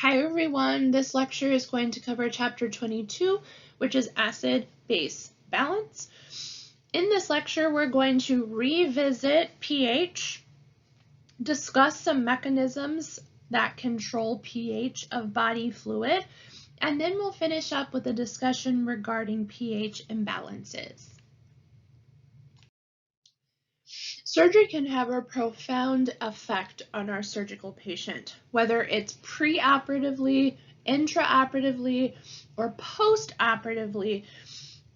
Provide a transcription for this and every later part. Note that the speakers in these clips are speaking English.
Hi everyone, this lecture is going to cover chapter 22, which is acid-base balance. In this lecture, we're going to revisit pH, discuss some mechanisms that control pH of body fluid, and then we'll finish up with a discussion regarding pH imbalances. Surgery can have a profound effect on our surgical patient, whether it's preoperatively, intraoperatively, or postoperatively.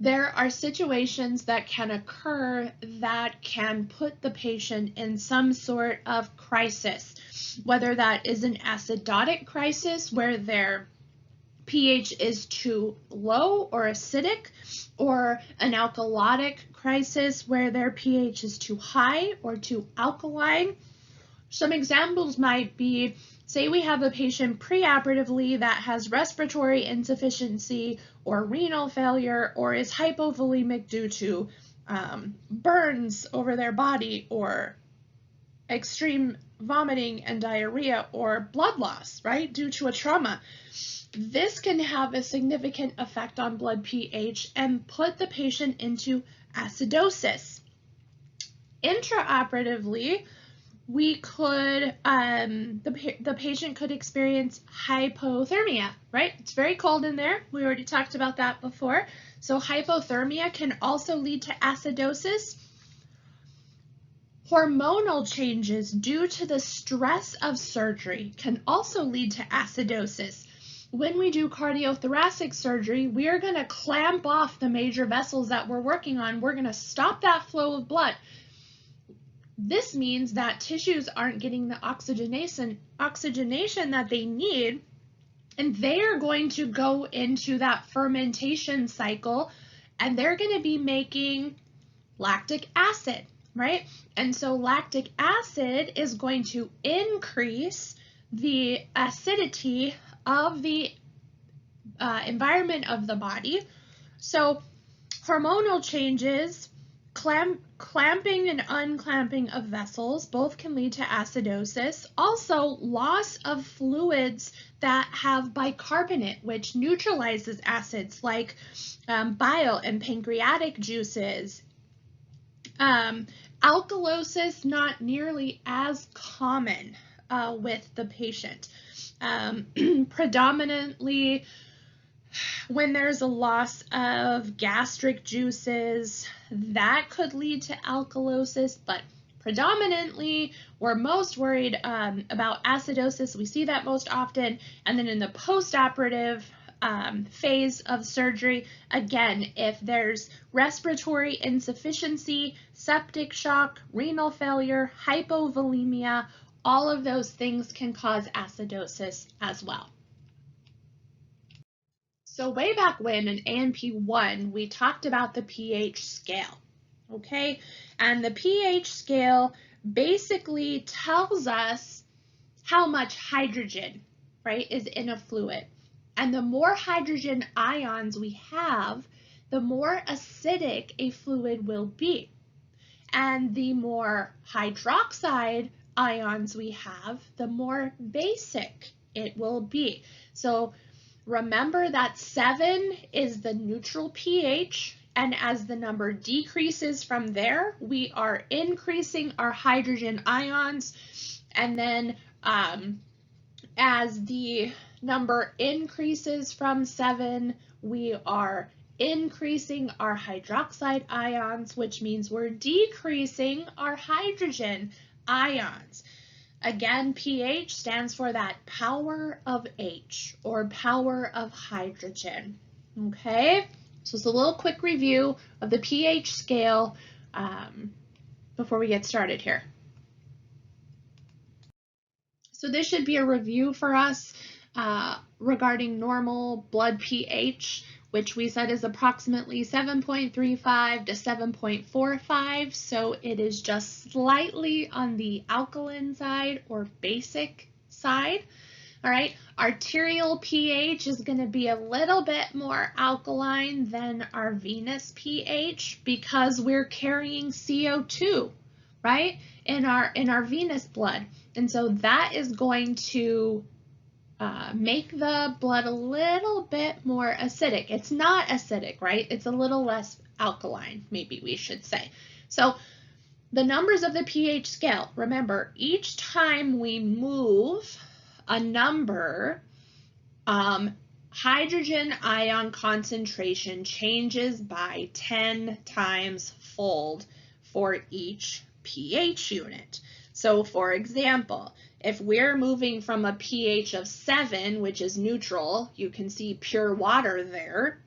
There are situations that can occur that can put the patient in some sort of crisis, whether that is an acidotic crisis where their pH is too low or acidic, or an alkalotic crisis where their pH is too high or too alkaline. Some examples might be, say we have a patient preoperatively that has respiratory insufficiency or renal failure or is hypovolemic due to burns over their body or extreme vomiting and diarrhea or blood loss, right, due to a trauma. This can have a significant effect on blood pH and put the patient into acidosis. Intraoperatively, we could, the patient could experience hypothermia, right? It's very cold in there. We already talked about that before. So hypothermia can also lead to acidosis. Hormonal changes due to the stress of surgery can also lead to acidosis. When we do cardiothoracic surgery, we are going to clamp off the major vessels that we're working on. We're going to stop that flow of blood. This means that tissues aren't getting the oxygenation that they need, and they are going to go into that fermentation cycle, and they're going to be making lactic acid, right? And so lactic acid is going to increase the acidity of the environment of the body. So hormonal changes, clamping and unclamping of vessels, both can lead to acidosis. Also, loss of fluids that have bicarbonate, which neutralizes acids like bile and pancreatic juices. Alkalosis, not nearly as common with the patient. Predominantly when there's a loss of gastric juices, that could lead to alkalosis, but predominantly we're most worried about acidosis. We see that most often. And then in the postoperative phase of surgery, again, if there's respiratory insufficiency, septic shock, renal failure, hypovolemia, all of those things can cause acidosis as well. So way back when in A&P 1, we talked about the pH scale, okay? And the pH scale basically tells us how much hydrogen, right, is in a fluid. And the more hydrogen ions we have, the more acidic a fluid will be. And the more hydroxide ions we have, the more basic it will be. So remember that 7 is the neutral pH, and as the number decreases from there, we are increasing our hydrogen ions, and then as the number increases from 7, we are increasing our hydroxide ions, which means we're decreasing our hydrogen ions. Again, pH stands for that power of H, or power of hydrogen, okay? So it's a little quick review of the pH scale before we get started here. So this should be a review for us regarding normal blood pH, which we said is approximately 7.35 to 7.45. So it is just slightly on the alkaline side or basic side. All right, arterial pH is going to be a little bit more alkaline than our venous pH because we're carrying CO2, right, in our venous blood. And so that is going to make the blood a little bit more acidic. It's not acidic, right? It's a little less alkaline, maybe we should say. So the numbers of the pH scale, remember, each time we move a number, hydrogen ion concentration changes by 10 times fold for each pH unit. So for example, if we're moving from a pH of 7, which is neutral, you can see pure water there,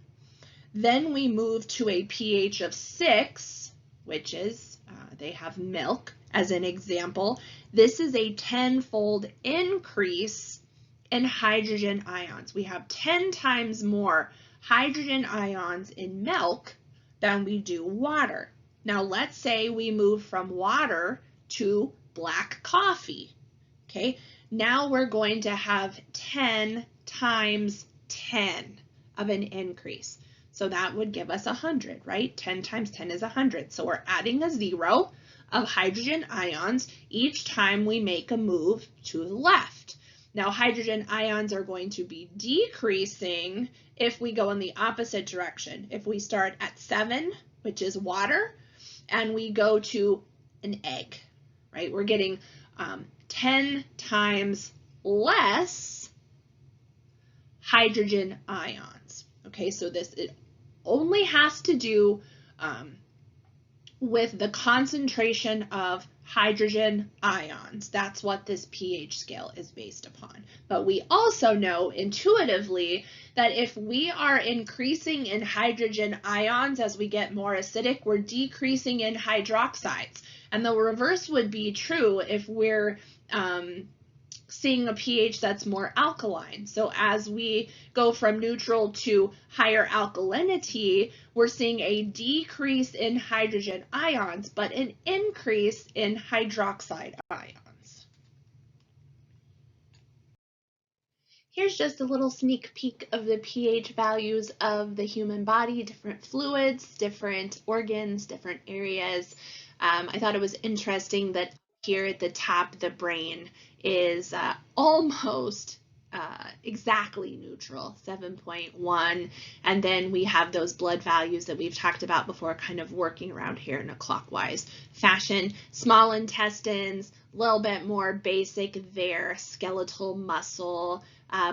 then we move to a pH of 6, which is, they have milk as an example. This is a 10-fold increase in hydrogen ions. We have 10 times more hydrogen ions in milk than we do water. Now let's say we move from water to black coffee. Okay, now we're going to have 10 times 10 of an increase. So that would give us 100, right? 10 times 10 is 100. So we're adding a 0 of hydrogen ions each time we make a move to the left. Now hydrogen ions are going to be decreasing if we go in the opposite direction. If we start at 7, which is water, and we go to an egg, right? We're getting 10 times less hydrogen ions. Okay, so it only has to do with the concentration of hydrogen ions. That's what this pH scale is based upon. But we also know intuitively that if we are increasing in hydrogen ions as we get more acidic, we're decreasing in hydroxides. And the reverse would be true if we're seeing a pH that's more alkaline. So as we go from neutral to higher alkalinity, we're seeing a decrease in hydrogen ions, but an increase in hydroxide ions. Here's just a little sneak peek of the pH values of the human body, different fluids, different organs, different areas. I thought it was interesting that here at the top, the brain is almost exactly neutral, 7.1. And then we have those blood values that we've talked about before, kind of working around here in a clockwise fashion. Small intestines, a little bit more basic there, skeletal muscle,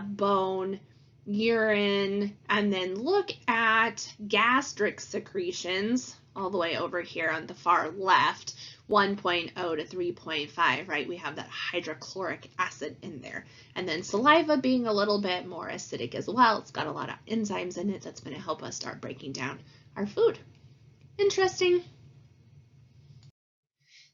bone, urine, and then look at gastric secretions all the way over here on the far left, 1.0 to 3.5, right? We have that hydrochloric acid in there. And then saliva being a little bit more acidic as well. It's got a lot of enzymes in it that's going to help us start breaking down our food. Interesting.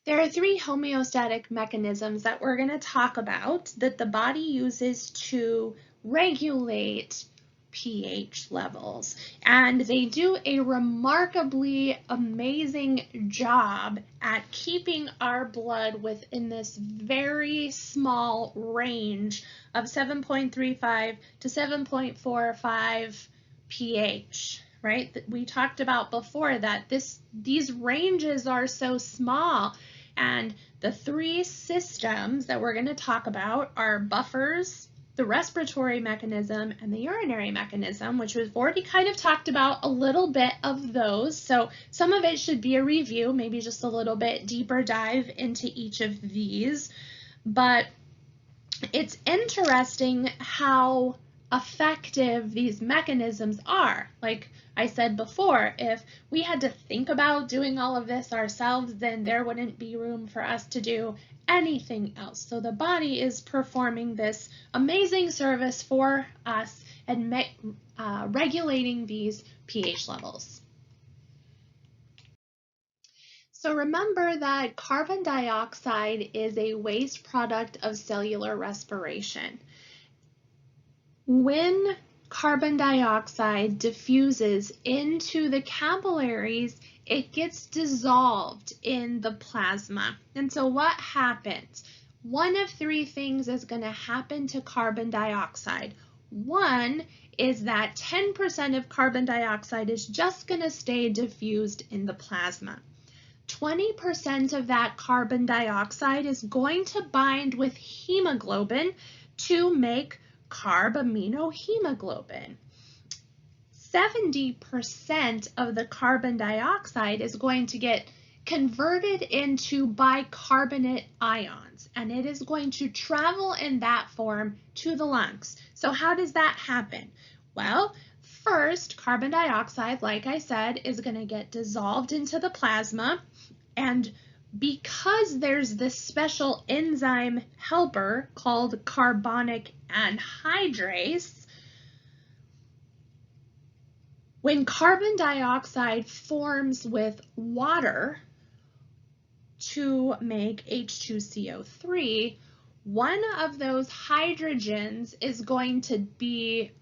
There are 3 homeostatic mechanisms that we're going to talk about that the body uses to regulate pH levels, and they do a remarkably amazing job at keeping our blood within this very small range of 7.35 to 7.45 pH, right? That we talked about before, that these ranges are so small, and the 3 systems that we're going to talk about are buffers, the respiratory mechanism, and the urinary mechanism, which we've already kind of talked about a little bit of those. So some of it should be a review, maybe just a little bit deeper dive into each of these. But it's interesting how effective these mechanisms are. Like I said before, if we had to think about doing all of this ourselves, then there wouldn't be room for us to do anything else. So the body is performing this amazing service for us and regulating these pH levels. So remember that carbon dioxide is a waste product of cellular respiration. When carbon dioxide diffuses into the capillaries, it gets dissolved in the plasma. And so what happens? One of 3 things is going to happen to carbon dioxide. One is that 10% of carbon dioxide is just going to stay diffused in the plasma. 20% of that carbon dioxide is going to bind with hemoglobin to make carbaminohemoglobin. 70% of the carbon dioxide is going to get converted into bicarbonate ions, and it is going to travel in that form to the lungs. So how does that happen? Well, first, carbon dioxide, like I said, is going to get dissolved into the plasma, and because there's this special enzyme helper called carbonic anhydrase, when carbon dioxide forms with water to make H2CO3, one of those hydrogens is going to be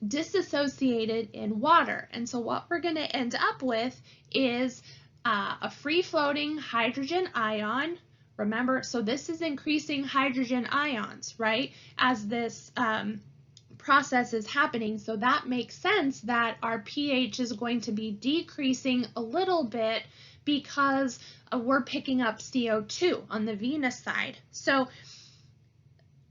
disassociated in water. And so what we're going to end up with is a free-floating hydrogen ion. Remember, so this is increasing hydrogen ions, right, as this process is happening. So that makes sense that our pH is going to be decreasing a little bit because we're picking up CO2 on the venous side. So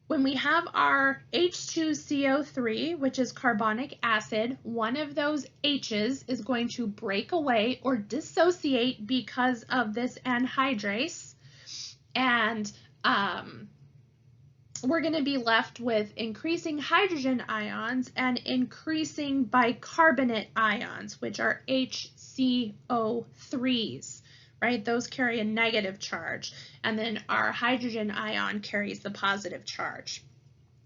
when we have our H2CO3, which is carbonic acid, one of those H's is going to break away or dissociate because of this anhydrase, and we're going to be left with increasing hydrogen ions and increasing bicarbonate ions, which are HCO3s, right? Those carry a negative charge, and then our hydrogen ion carries the positive charge.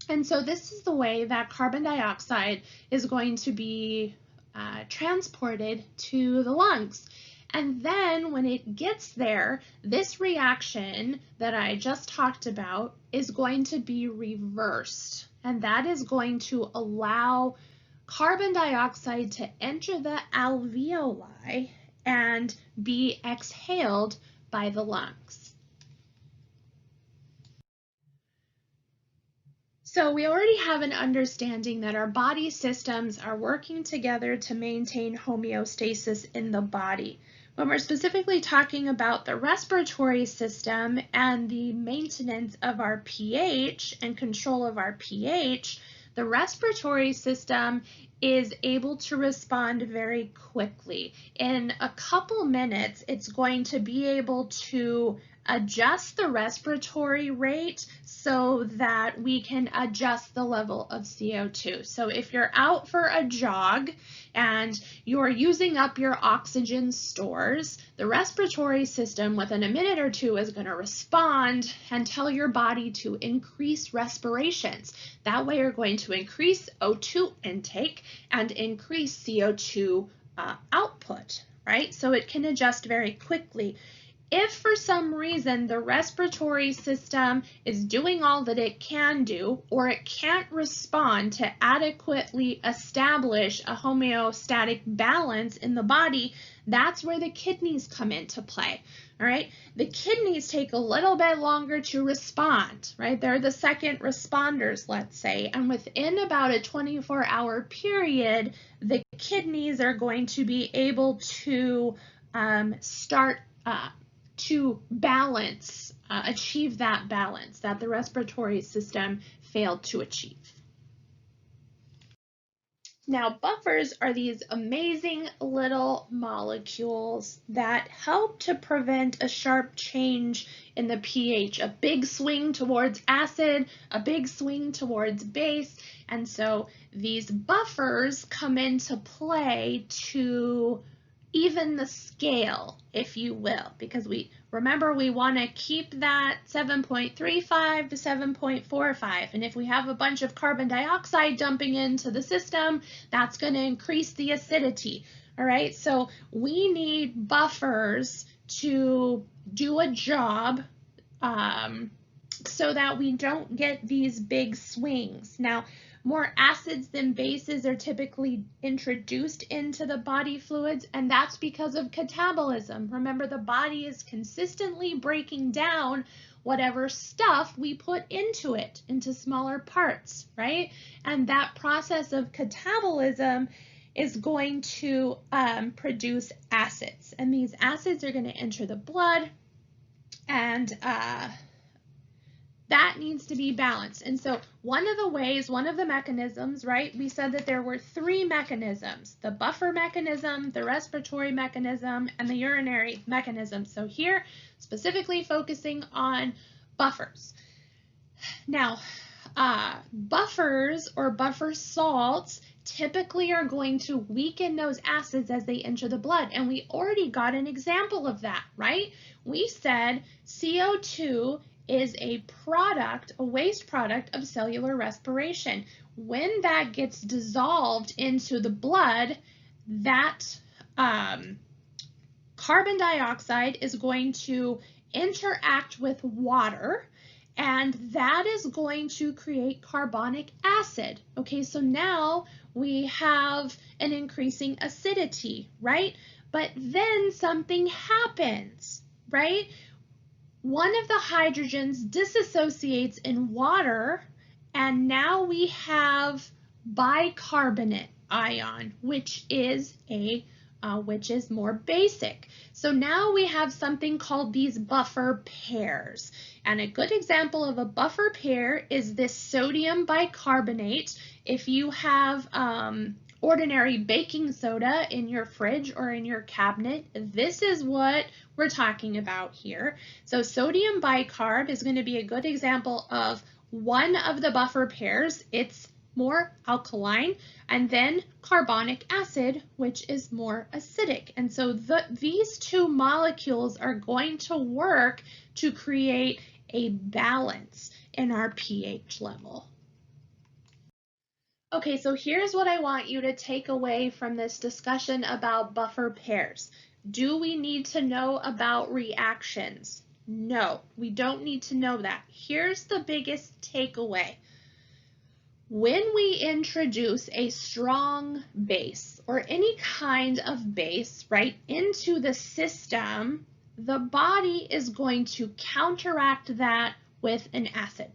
And so this is the way that carbon dioxide is going to be transported to the lungs. And then when it gets there, this reaction that I just talked about is going to be reversed. And that is going to allow carbon dioxide to enter the alveoli and be exhaled by the lungs. So we already have an understanding that our body systems are working together to maintain homeostasis in the body. When we're specifically talking about the respiratory system and the maintenance of our pH and control of our pH, the respiratory system is able to respond very quickly. In a couple minutes, it's going to be able to adjust the respiratory rate so that we can adjust the level of CO2. So if you're out for a jog and you're using up your oxygen stores, the respiratory system within a minute or two is going to respond and tell your body to increase respirations. That way you're going to increase O2 intake and increase CO2 output, right? So it can adjust very quickly. If for some reason the respiratory system is doing all that it can do, or it can't respond to adequately establish a homeostatic balance in the body, that's where the kidneys come into play. All right, the kidneys take a little bit longer to respond, right? They're the second responders, let's say, and within about a 24-hour period, the kidneys are going to be able to start to balance, achieve that balance that the respiratory system failed to achieve. Now, buffers are these amazing little molecules that help to prevent a sharp change in the pH, a big swing towards acid, a big swing towards base, and so these buffers come into play to even the scale, if you will, because we want to keep that 7.35 to 7.45, and if we have a bunch of carbon dioxide dumping into the system, that's going to increase the acidity. All right, so we need buffers to do a job so that we don't get these big swings. Now, more acids than bases are typically introduced into the body fluids, and that's because of catabolism. Remember, the body is consistently breaking down whatever stuff we put into it, into smaller parts, right? And that process of catabolism is going to produce acids, and these acids are going to enter the blood and that needs to be balanced. And so one of the mechanisms, right, we said that there were 3 mechanisms: the buffer mechanism, the respiratory mechanism, and the urinary mechanism. So here, specifically focusing on buffers. Now, buffers or buffer salts typically are going to weaken those acids as they enter the blood. And we already got an example of that, right? We said CO2 is a product, a waste product of cellular respiration. When that gets dissolved into the blood, that carbon dioxide is going to interact with water, and that is going to create carbonic acid. Okay, so now we have an increasing acidity, right? But then something happens, right? One of the hydrogens disassociates in water, and now we have bicarbonate ion, which is more basic. So now we have something called these buffer pairs. And a good example of a buffer pair is this sodium bicarbonate. If you have ordinary baking soda in your fridge or in your cabinet, this is what we're talking about here. So sodium bicarb is going to be a good example of one of the buffer pairs. It's more alkaline, and then carbonic acid, which is more acidic. And so these 2 molecules are going to work to create a balance in our pH level. Okay, so here's what I want you to take away from this discussion about buffer pairs. Do we need to know about reactions? No, we don't need to know that. Here's the biggest takeaway. When we introduce a strong base or any kind of base, right, into the system, the body is going to counteract that with an acid.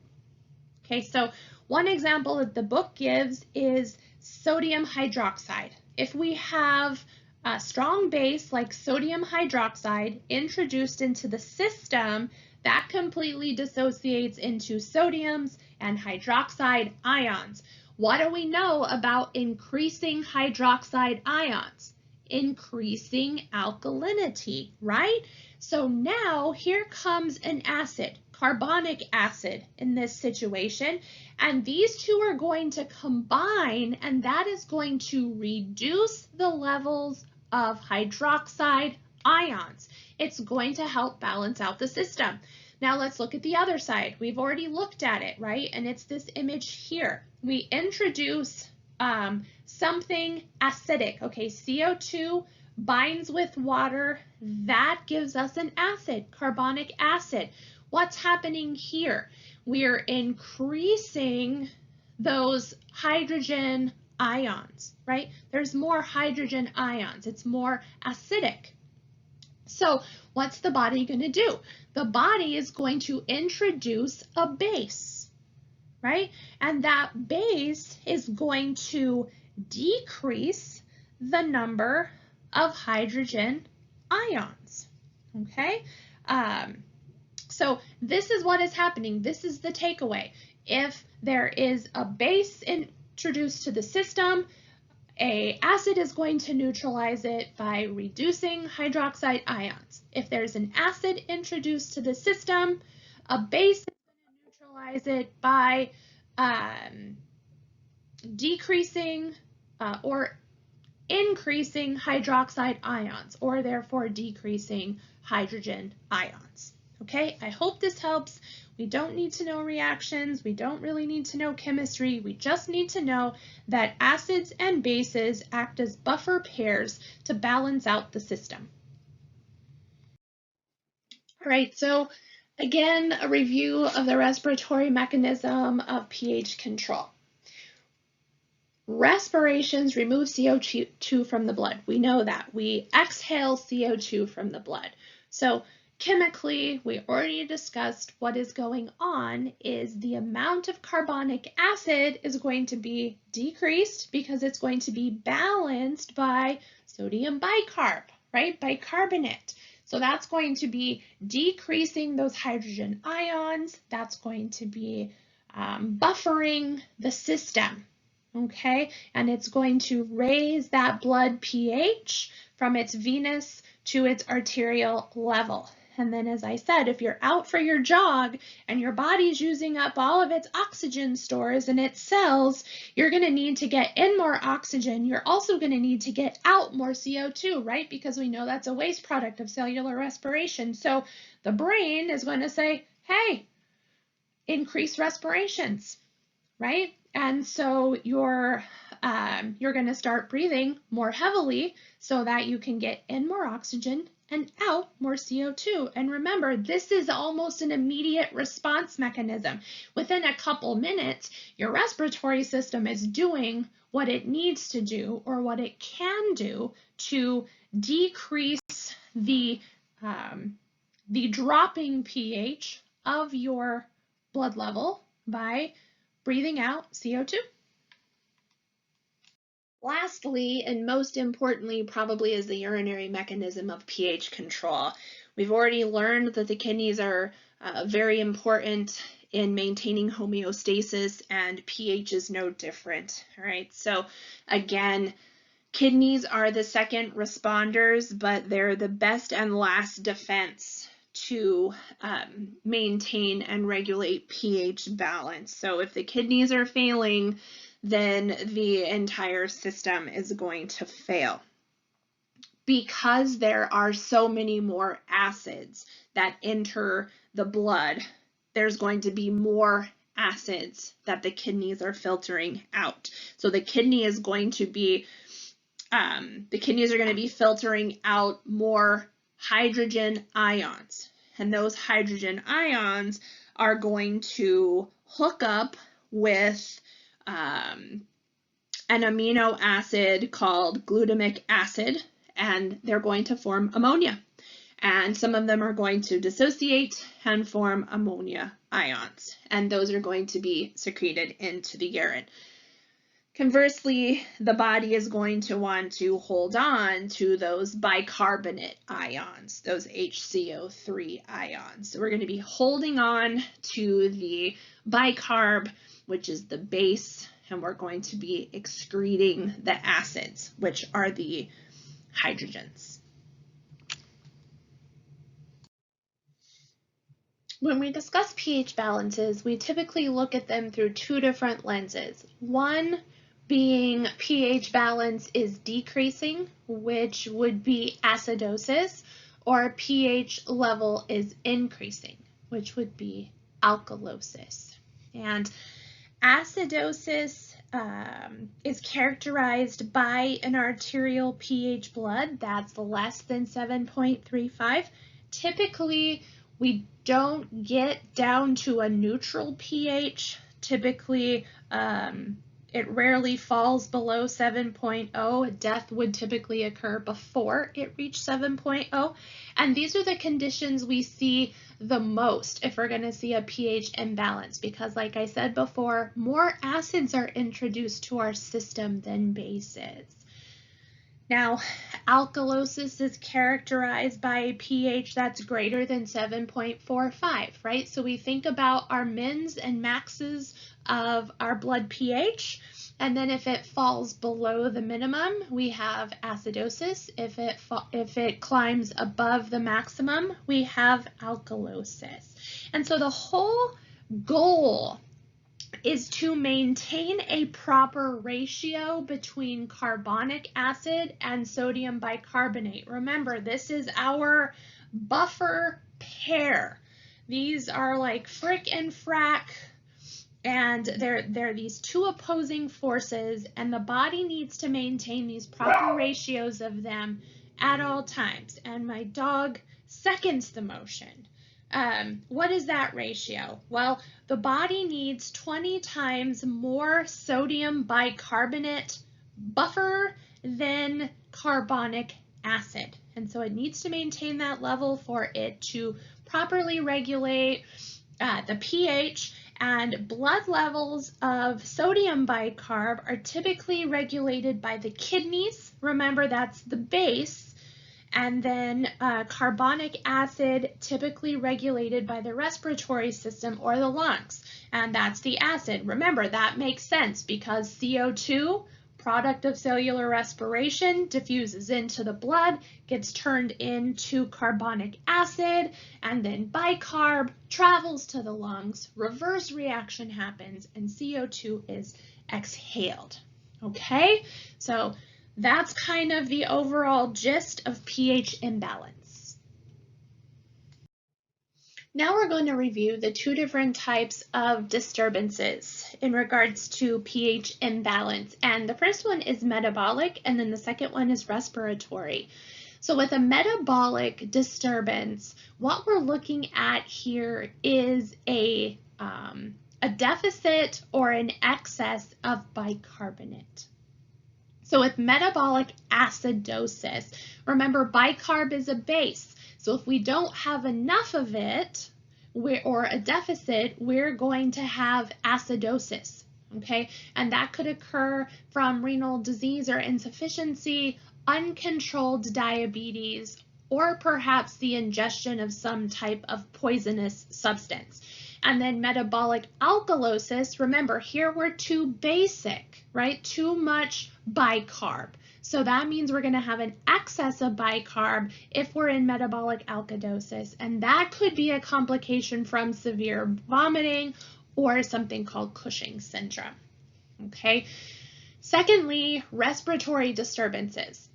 Okay, so one example that the book gives is sodium hydroxide. If we have a strong base like sodium hydroxide introduced into the system, that completely dissociates into sodiums and hydroxide ions. What do we know about increasing hydroxide ions? Increasing alkalinity, right? So now here comes an acid, carbonic acid in this situation, and these 2 are going to combine, and that is going to reduce the levels of hydroxide ions. It's going to help balance out the system. Now let's look at the other side. We've already looked at it, right? And it's this image here. We introduce something acidic. Okay, CO2 binds with water. That gives us an acid, carbonic acid. What's happening here? We're increasing those hydrogen ions, right? There's more hydrogen ions. It's more acidic. So what's the body going to do? The body is going to introduce a base, right? And that base is going to decrease the number of hydrogen ions, okay? So this is what is happening. This is the takeaway. If there is a base introduced to the system, an acid is going to neutralize it by reducing hydroxide ions. If there's an acid introduced to the system, a base is going to neutralize it by decreasing or increasing hydroxide ions, or therefore decreasing hydrogen ions. Okay, I hope this helps. We don't need to know reactions. We don't really need to know chemistry. We just need to know that acids and bases act as buffer pairs to balance out the system. All right, so again, a review of the respiratory mechanism of pH control. Respirations remove CO2 from the blood. We know that. We exhale CO2 from the blood. So chemically, we already discussed what is going on is the amount of carbonic acid is going to be decreased because it's going to be balanced by sodium bicarb, right? Bicarbonate. So that's going to be decreasing those hydrogen ions. That's going to be buffering the system, okay? And it's going to raise that blood pH from its venous to its arterial level. And then, as I said, if you're out for your jog and your body's using up all of its oxygen stores and its cells, you're going to need to get in more oxygen. You're also going to need to get out more CO2, right? Because we know that's a waste product of cellular respiration. So the brain is going to say, hey, increase respirations, right? And so you're going to start breathing more heavily so that you can get in more oxygen and out more CO2. And remember, this is almost an immediate response mechanism. Within a couple minutes, your respiratory system is doing what it needs to do or what it can do to decrease the dropping pH of your blood level by breathing out CO2. Lastly, and most importantly, probably is the urinary mechanism of pH control. We've already learned that the kidneys are very important in maintaining homeostasis, and pH is no different. All right, so again, kidneys are the second responders, but they're the best and last defense to maintain and regulate pH balance. So if the kidneys are failing, then the entire system is going to fail. Because there are so many more acids that enter the blood, there's going to be more acids that the kidneys are filtering out. So the kidneys are going to be filtering out more hydrogen ions, and those hydrogen ions are going to hook up with an amino acid called glutamic acid, and they're going to form ammonia. And some of them are going to dissociate and form ammonia ions, and those are going to be secreted into the urine. Conversely, the body is going to want to hold on to those bicarbonate ions, those HCO3 ions. So we're going to be holding on to the bicarb, which is the base, and we're going to be excreting the acids, which are the hydrogens. When we discuss pH balances, we typically look at them through two different lenses. One being pH balance is decreasing, which would be acidosis, or pH level is increasing, which would be alkalosis. And acidosis is characterized by an arterial pH blood that's less than 7.35. Typically, we don't get down to a neutral pH. Typically, it rarely falls below 7.0. Death would typically occur before it reached 7.0. And these are the conditions we see the most if we're going to see a pH imbalance, because like I said before, more acids are introduced to our system than bases. Now, alkalosis is characterized by a pH that's greater than 7.45, right? So we think about our mins and maxes of our blood pH, and then if it falls below the minimum, we have acidosis. If it climbs above the maximum, we have alkalosis. And so the whole goal is to maintain a proper ratio between carbonic acid and sodium bicarbonate. Remember, this is our buffer pair. These are like frick and frack, and they're these two opposing forces, and the body needs to maintain these proper ratios of them at all times. And my dog seconds the motion. What is that ratio? Well, the body needs 20 times more sodium bicarbonate buffer than carbonic acid. And so it needs to maintain that level for it to properly regulate the pH, and blood levels of sodium bicarb are typically regulated by the kidneys. Remember, that's the base. and then carbonic acid typically regulated by the respiratory system or the lungs, and that's the acid. Remember, that makes sense because CO2, product of cellular respiration, diffuses into the blood, gets turned into carbonic acid, and then bicarb travels to the lungs, reverse reaction happens, and CO2 is exhaled. Okay, so that's kind of the overall gist of pH imbalance. Now we're going to review the two different types of disturbances in regards to pH imbalance. And the first one is metabolic, and then the second one is respiratory. So with a metabolic disturbance, what we're looking at here is a deficit or an excess of bicarbonate. So with metabolic acidosis, remember bicarb is a base. So if we don't have enough of it or a deficit, we're going to have acidosis, okay? And that could occur from renal disease or insufficiency, uncontrolled diabetes, or perhaps the ingestion of some type of poisonous substance. And then metabolic alkalosis, remember here we're too basic, right? Too much bicarb. So that means we're going to have an excess of bicarb if we're in metabolic alkalosis, and that could be a complication from severe vomiting or something called Cushing's syndrome. Okay. Secondly, respiratory disturbances.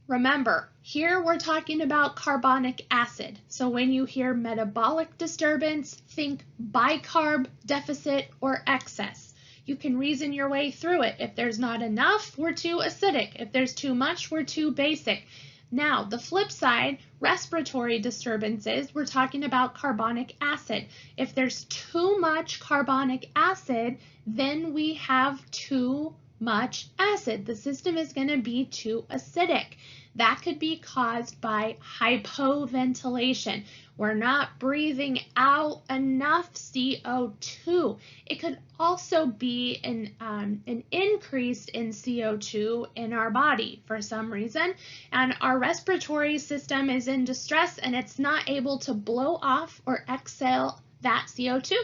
Remember, here we're talking about carbonic acid. So when you hear metabolic disturbance, think bicarb deficit or excess. You can reason your way through it. If there's not enough, we're too acidic. If there's too much, we're too basic. Now, the flip side, respiratory disturbances, we're talking about carbonic acid. If there's too much carbonic acid, then we have too much acid. The system is going to be too acidic. That could be caused by hypoventilation. We're not breathing out enough CO2. It could also be an increase in CO2 in our body for some reason, and our respiratory system is in distress and it's not able to blow off or exhale that CO2.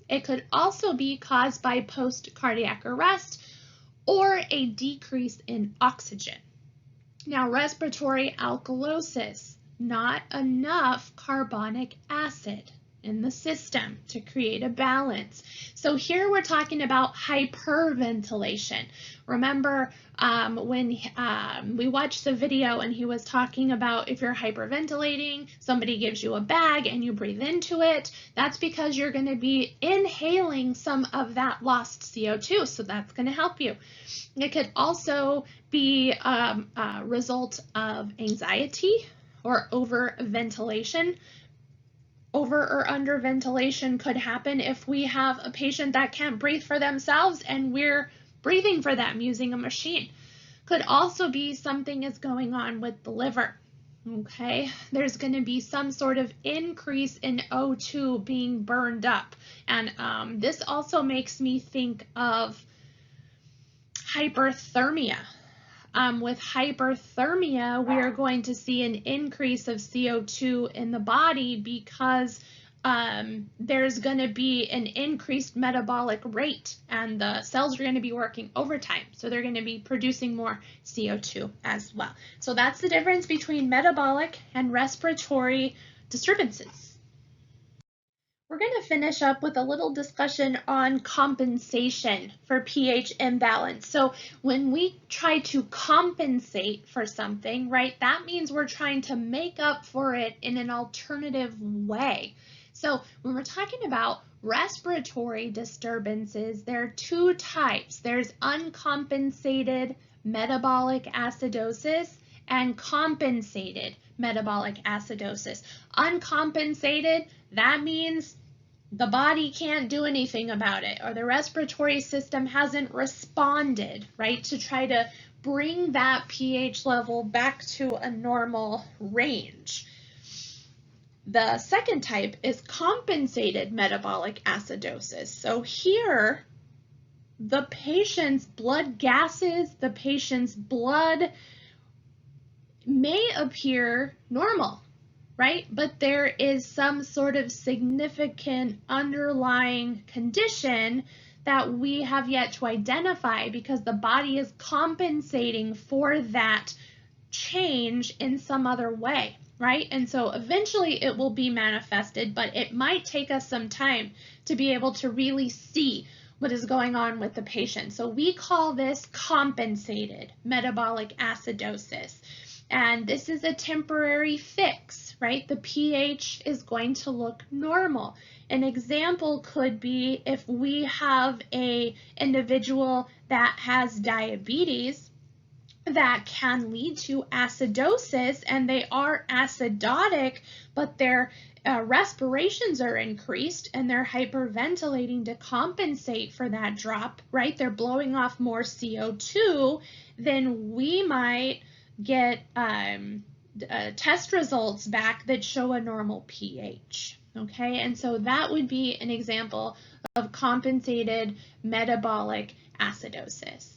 It could also be caused by post-cardiac arrest or a decrease in oxygen. Now, respiratory alkalosis, not enough carbonic acid in the system to create a balance. So here we're talking about hyperventilation. Remember when we watched the video and he was talking about if you're hyperventilating, somebody gives you a bag and you breathe into it, that's because you're going to be inhaling some of that lost CO2, so that's going to help you. It could also be a result of anxiety or overventilation. Over or under ventilation could happen if we have a patient that can't breathe for themselves and we're breathing for them using a machine. Could also be something is going on with the liver. Okay, there's going to be some sort of increase in O2 being burned up. And this also makes me think of hyperthermia. With hyperthermia, we are going to see an increase of CO2 in the body because there's going to be an increased metabolic rate and the cells are going to be working overtime. So they're going to be producing more CO2 as well. So that's the difference between metabolic and respiratory disturbances. We're going to finish up with a little discussion on compensation for pH imbalance. So when we try to compensate for something, right, that means we're trying to make up for it in an alternative way. So when we're talking about respiratory disturbances, there are two types. There's uncompensated metabolic acidosis and compensated metabolic acidosis. Uncompensated, that means the body can't do anything about it, or the respiratory system hasn't responded, right, to try to bring that pH level back to a normal range. The second type is compensated metabolic acidosis. So here, the patient's blood gases, the patient's blood may appear normal, right? But there is some sort of significant underlying condition that we have yet to identify because the body is compensating for that change in some other way, right? And so eventually it will be manifested, but it might take us some time to be able to really see what is going on with the patient. So we call this compensated metabolic acidosis. And this is a temporary fix, right? The pH is going to look normal. An example could be if we have an individual that has diabetes, that can lead to acidosis, and they are acidotic, but their respirations are increased and they're hyperventilating to compensate for that drop, right? They're blowing off more CO2, then we might get test results back that show a normal pH, okay? And so that would be an example of compensated metabolic acidosis.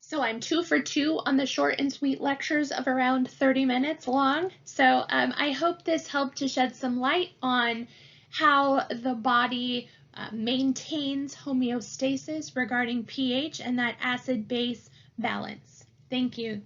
So I'm 2 for 2 on the short and sweet lectures of around 30 minutes long. So I hope this helped to shed some light on how the body maintains homeostasis regarding pH and that acid-base balance. Thank you.